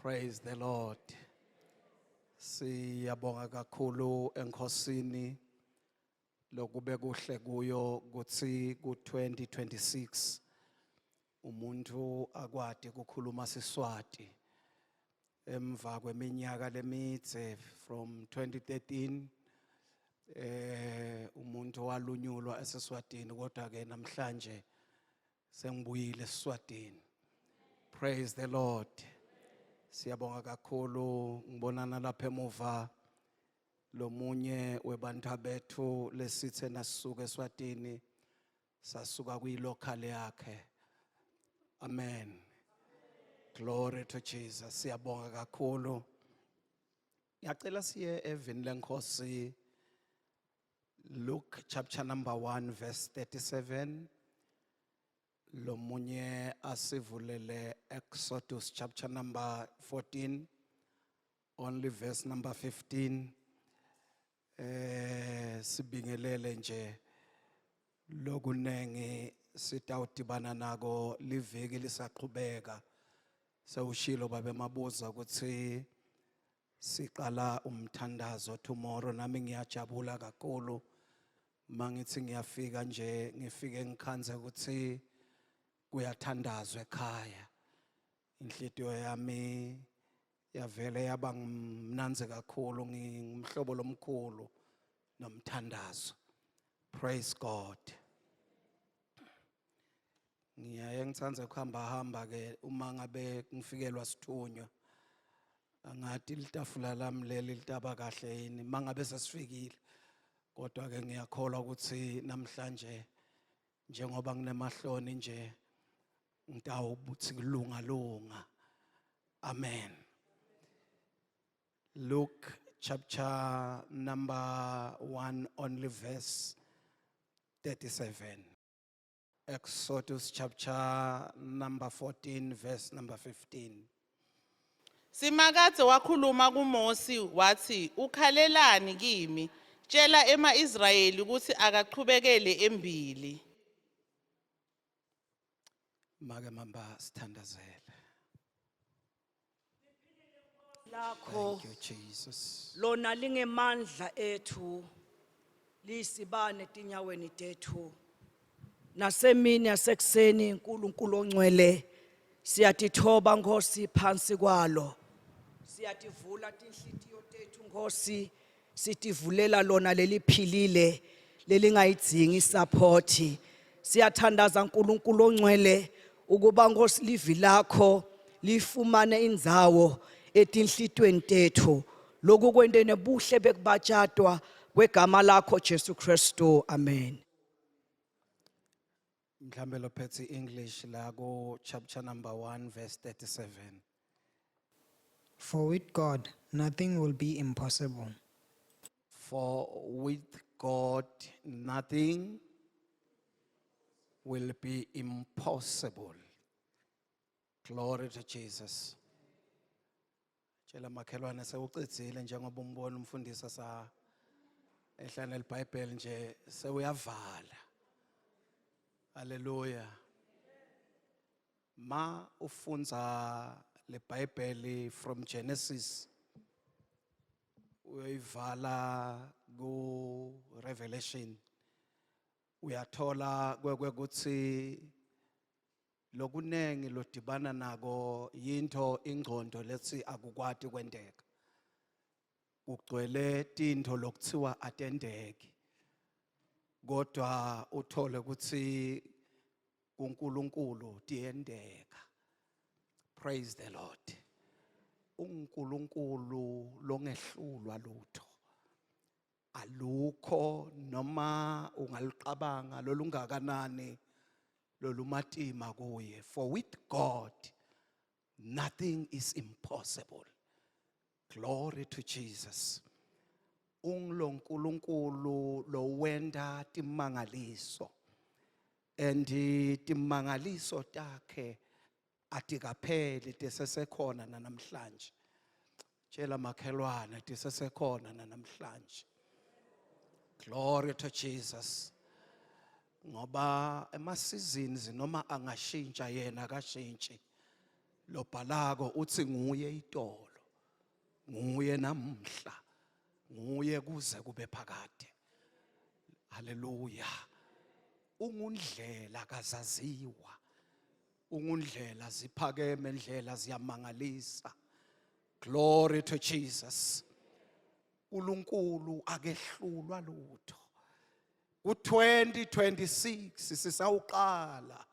Praise the Lord. Siyabonga kakhulu enkosini lokube kuhle kuyo kuthi ku-2026 umuntu akwadi kukhuluma Siswati emva kweminyaka lemidze from 2013 umuntu walunyulwa eSiswatini kodwa ke namhlanje sengibuyile eSiswatini. Praise the Lord. Siyabonga kakhulu ngibonana lapha emuva lomunye webantu bethu lesithe nasuka eSwatini sasuka kuyilocal yakhe. Amen. Glory to Jesus. Siyabonga kakhulu. Ngiyacela siye evini lenkosi Luke chapter number 1 verse 37. Lomunye asivulele Exodus chapter number 14, only verse number 15. Sibingelele nje lokunengi sitawudibana nako liviki lisaqhubeka. Sewushilo babe mabuza ukuthi siqala umthandazo tomorrow. Nami ngiyajabula kakhulu mangithi ngiyafika nje ngifike ngikhanze ukuthi kuyathandazwa ekhaya. Inhliziyo yami yavele yaba mnanzi kakhulu ngimhlobo lomkhulu nomthandazo. Praise God. Ngiyaye ngithanda ukuhamba ke uma ngabe ngifikelwa sithunywa angathi litafula lami leli litaba kahle yini mangabe sesifikile. Kodwa ke ngiyakholwa ukuthi namhlanje njengoba nginemahloni nje ngitawubuthi kulunga. Amen. Luke chapter number 1 only verse 37. Exodus chapter number 14 verse number 15. Simakadze wakhuluma kuMosi wathi ukhalelani kimi tshela ema-Israyeli ukuthi akaqhubekele embili. Make mamba sithandazele. Lakho Thank you Jesus. lona lingemandla ethu lisibane tinyaweni tethu nasemini yasekuseni uNkulunkulu ongcwele siyatithoba Nkosi phansi kwalo siyativula tinhlitiyo tethu Nkosi sitivulela lona leliphilile lelingayidzingi support siyathandaza uNkulunkulu ongcwele ukuba Nkosi livi lakho lifumane indzawo etinhlitweni tethu lokhu kwente nebuhle bekubatshadwa kwegama lakho Jesu Kristu. Amen. Mhlambe lophethe English la go chapter number 1 verse 37. For with God, nothing will be impossible. For with God nothing will be impossible. Glory to Jesus. Tshela makhelwane sewucedzile njengoba umbona umfundisi sa ehlane leBhayibheli nje sewuyavala. Hallelujah. Ma ufunza leBhayibheli from Genesis uyivala go Revelation uyathola kwekuthi lokunengi lodibana nako yinto ingqondo lethi akukwati kwenteka kugcwele tinto lokuthiwa atendeki kodwa uthole ukuthi uNkulunkulu tiyendeka. Praise the Lord. uNkulunkulu longehlulwa lutho alukho noma ungaliqabanga lolungakanani lolumatima kuye. For with God nothing is impossible. Glory to Jesus. uNkulunkulu lo wenda timangaliso and timangaliso takhe atikapheli tisesekhona namhlanje. Tshela makhelwane tisesekhona namhlanje. Glory to Jesus. Ngoba ema seasons noma angashintsha yena akashintshi lo bhalako uthi nguye itolo, nguye namhla, nguye kuze kube phakade. Haleluya. Ungundlela kazaziwa, ungundlela ziphakeme, ndlela ziyamangalisa. Glory to Jesus. uNkulunkulu akehlulwa lutho. Ku-2026 sisawuqala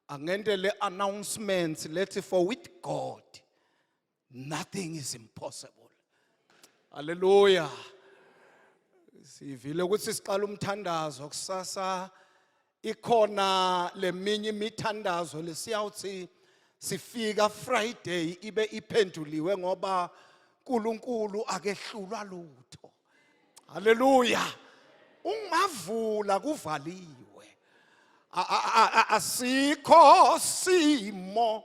angende le announcement lethi for with God nothing is impossible. Hallelujah. Sivile ukuthi siqala umthandazo kusasa ikhona leminye imithandazo lesiyawuthi sifika Friday ibe iphenduliwe ngoba uNkulunkulu akehlulwa lutho. Hallelujah. Ungavula kuvaliwe. Asikho simo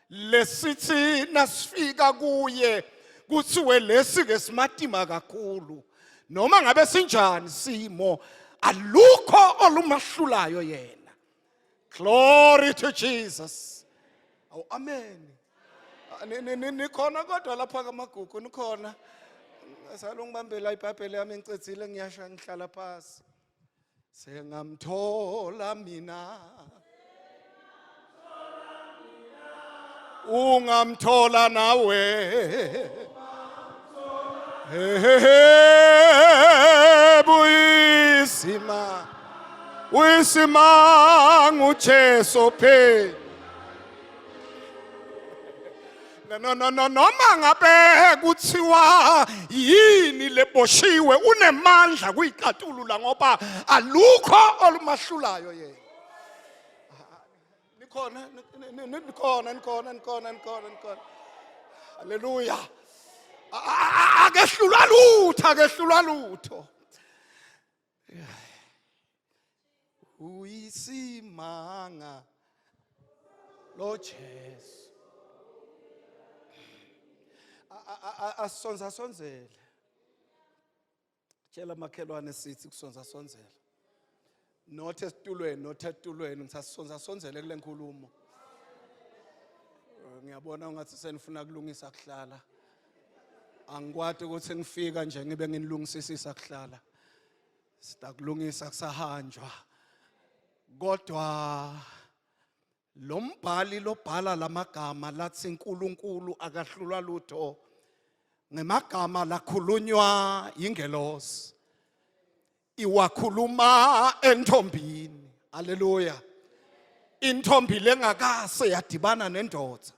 lesithi nasifika kuye kuthiwe lesi ke simatima kakhulu. Noma ngabe sinjani simo alukho olumahlulayo yena. Glory to Jesus. Oh amen. Nikhona kodwa lapha kamagugu nikhona. Salungibambela iBhayibheli yami ngicedzile ngiyasha ngihlala phansi. Sengamthola mina. Ungamthola nawe. Buyisima. Uyisima nguJesu phe. No noma ngabe kuthiwa yini leboshiwe unemandla kuyiqatulula ngoba alukho olumahlulayo yena. Nikhona. Hallelujah. Akehlulwa lutho. Uyisimanga lo Jesu. Asonzele. Tshela makhelwane sithi kusonzele. Nothe esitulweni ngisasonzele kule nkulumo. Ngiyabona ungathi senifuna kulungisa kuhlala. Angikwati ukuthi ngifika nje ngibe nginilungisisisa kuhlala. Sitakulungisa kusahanjwa. Kodwa lo mbhali lobhala lamagama lathi uNkulunkulu akahlulwa lutho ngemagama lakhulunywa ingelosi iwakhuluma enthombini. Haleluya. Intombi lengakase yadibana nendoda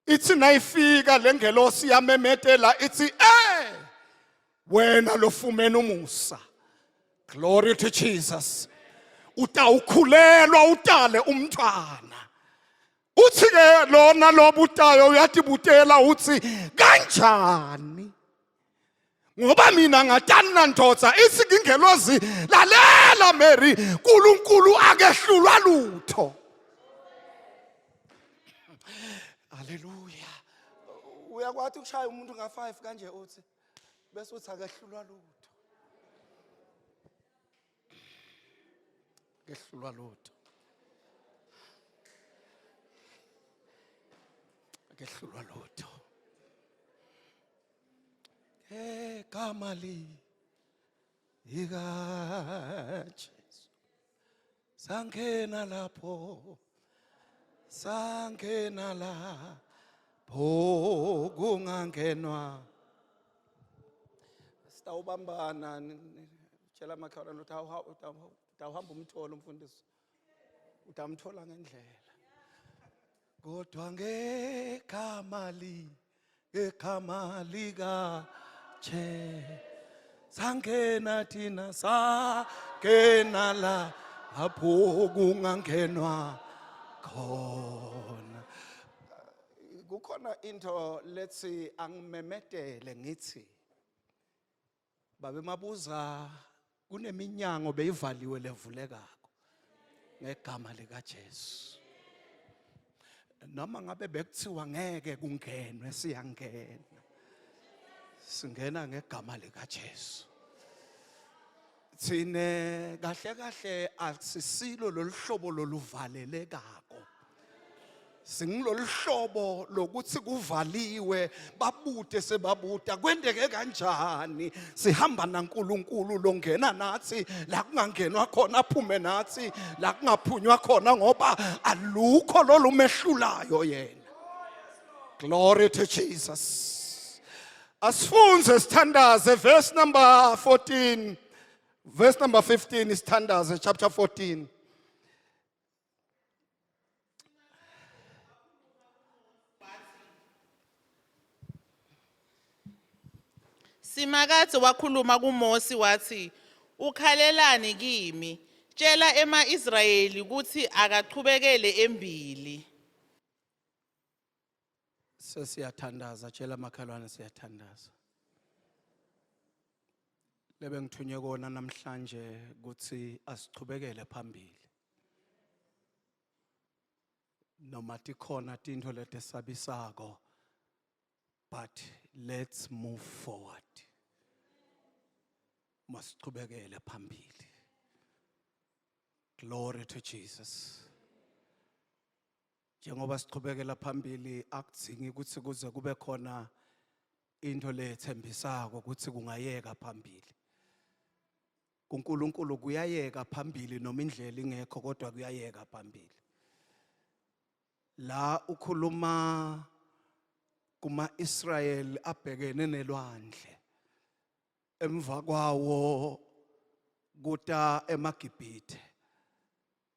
ithi nayifika lengelosi yamemetela ithi wena lofumene umusa. Glory to Jesus. Utawukhulelwa utale umntwana. Uthi ke lona lobutayo uyatibutela uthi kanjani? Ngoba mina ngatani nandoda isingelozi lalela Mary uNkulunkulu akehlulwa lutho. Hallelujah. Uyakwathi ukushaya umuntu nga5 kanje uthi bese uthi akehlulwa lutho. Kehlulwa lutho. Kehlulwa lutho. Kamali ika Jesu. Sangena lapho kungangenwa. Sitawubambana tshela makhelwane utawuhamba umthola umfundisi. Utamthola ngendlela. Kodwa ngegama lika sangena thina sangena lapho kungangenwa khona. Kukhona into lethi angimemetele ngithi babe mabuza kuneminyango beyivaliwe levulekako ngegama lika Jesu. Noma ngabe bekuthiwa ngeke kungenwe siyangena. Singena ngegama lika Jesu. Thine kahle asisilo loluhlobo loluvalelekako. singilolu hlobo lokuthi kuvaliwe babude sebabuda kwendeke kanjani sihamba naNkulunkulu longena nathi la kungangenwa khona aphume nathi la kungaphunywa khona ngoba alukho lolumehlulayo yena. Glory to Jesus. Asifunze sithandaze verse number 14 verse number 15 isithandaze chapter 14. Simakathe wakhuluma kuMosi wathi, ukhalelani kimi, tshela ema-Israyeli ukuthi akaqhubekele embili. Sesiyathandaza tshela amakhalwane siyathandaza. Lebe ngithunye kona namhlanje ukuthi asichubekele phambili. Noma tikhona tinto letesabisako, but let's move forward. Masichubekele phambili. Glory to Jesus. Njengoba sichubekela phambili akudzingi ukuthi kuze kube khona into lethembisako ukuthi kungayeka phambili. kuNkulunkulu kuyayeka phambili noma indlela ingekho kodwa kuyayeka phambili. La ukhuluma kuma-Israyeli abhekene nelwandle emva kwawo kuta emaGibhithe.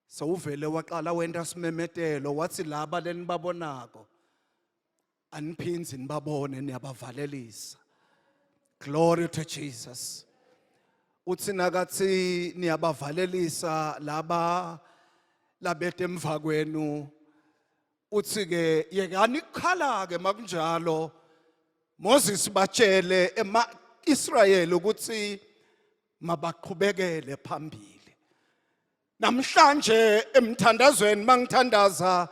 So uvele waqala wenta simemetelo wathi laba lenibabonako aniphinzi nibabone niyabavalelisa. Glory to Jesus. Uthi nakathi niyabavalelisa laba labete emva kwenu uthi ke yekani kukhala ke makunjalo Moses batshele ema-Israyeli ukuthi mabaqhubekele phambili. Namhlanje emthandazweni mangithandaza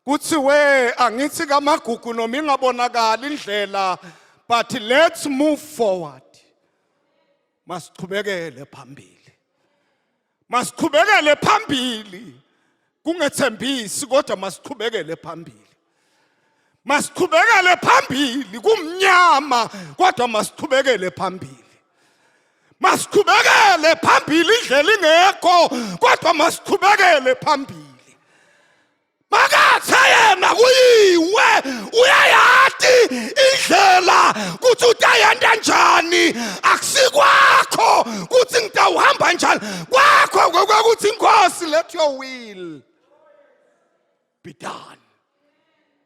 kuthi we angithi kamagugu noma ingabonakala indlela but let's move forward. Masichubekele phambili. Masichubekele phambili. Kungethembisi kodwa masichubekele phambili. Masichubekele phambili kumnyama kodwa masichubekele phambili. Masichubekele phambili indlela ingekho kodwa masichubekele phambili. Makathe yena kuyiwe uyayati indlela kuthi utayenda njani akusikwakho kuthi ngitawuhamba njani kwakho ukuthi inkosi let your will be done.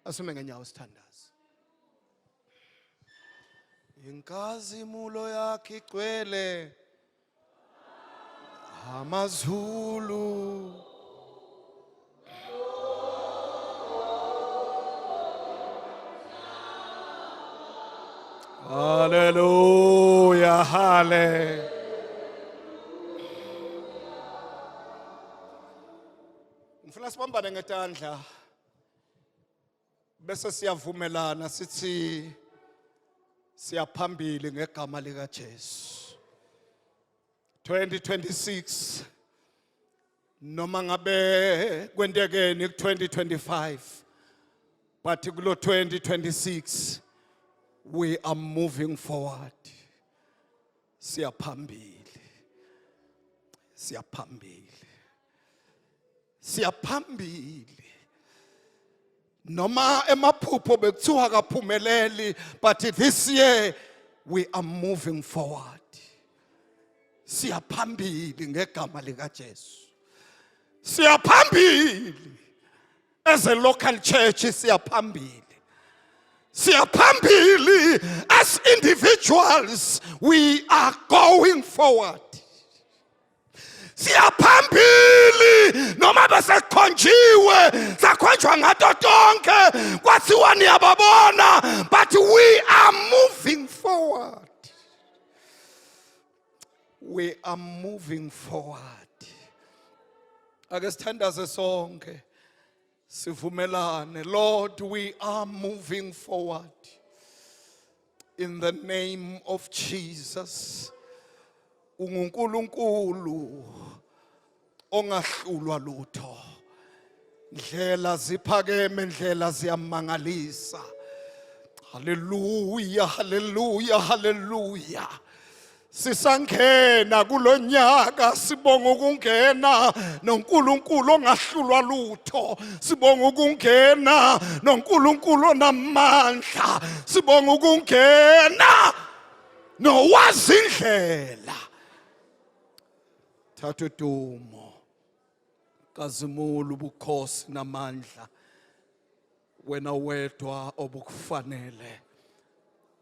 Asume ngenyawo sithandaza. Inkazimulo yakhe igcwele amazulu Hallelujah, hallelujah. Ngifuna sibambane ngetandla bese siyavumelana sithi siyaphambili ngegama lika Jesu. 2026 noma ngabe kwendekeni ku2025 but kulo 2026 we are moving forward. Siyaphambili. Siyaphambili. Siyaphambili. Noma emaphupho bekuthiwa kaphumeleli but this year we are moving forward. Siyaphambili ngegama lika Jesu. Siyaphambili. As a local church siyaphambili. Siyaphambili as individuals we are going forward. Siyaphambili noma besekhonjiwe sakhonjwa ngato tonke kwathiwa niyababona but we are moving forward. We are moving forward. Ake sithandaze sonke. Sivumelane, Lord, we are moving forward in the name of Jesus. UNkulunkulu ongahlulwa lutho. ndlela ziphakeme, ndlela ziyamangalisa. Hallelujah, hallelujah, hallelujah. Sisangena kulonyaka sibonga ukungena noNkulunkulu ongahlulwa lutho, sibonga ukungena noNkulunkulu onamandla, sibonga ukungena nowazi indlela. Thatha udumo, kazimula ubukhosi namandla, wena wedwa obukufanele.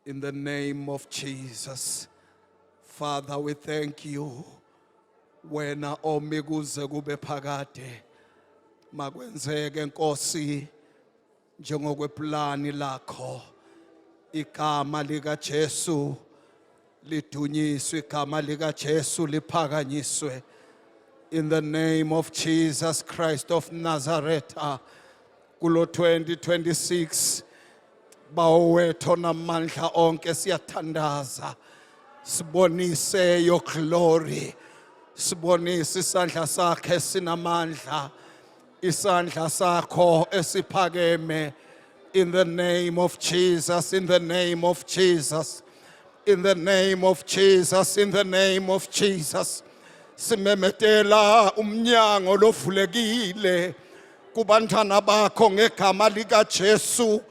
In the name of Jesus. Father, we thank you. Wena omi kuze kube phakade, makwenzeke Nkosi njengokweplani lakho. Igama lika Jesu lidunyiswe, igama lika Jesu liphakanyiswe. In the name of Jesus Christ of Nazareth, kulo 2026 bawethu namandla onke siyathandaza. Sibonise your glory, sibonise isandla sakhe sinamandla, isandla sakho esiphakeme. In the name of Jesus, in the name of Jesus, in the name of Jesus, in the name of Jesus. Simemetela umnyango lovulekile kubantwana bakho ngegama lika Jesu.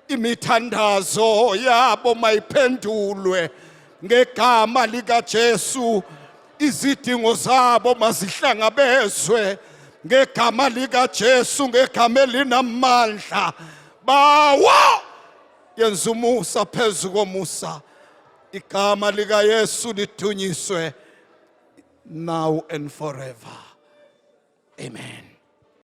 Imithandazo yabo mayiphendulwe ngegama lika Jesu. Izidingo zabo mazihlangabezwe ngegama lika Jesu, ngegama elinamandla. Bawo yenza umusa phezu komusa. Igama lika Yesu lidunyiswe now and forever. Amen.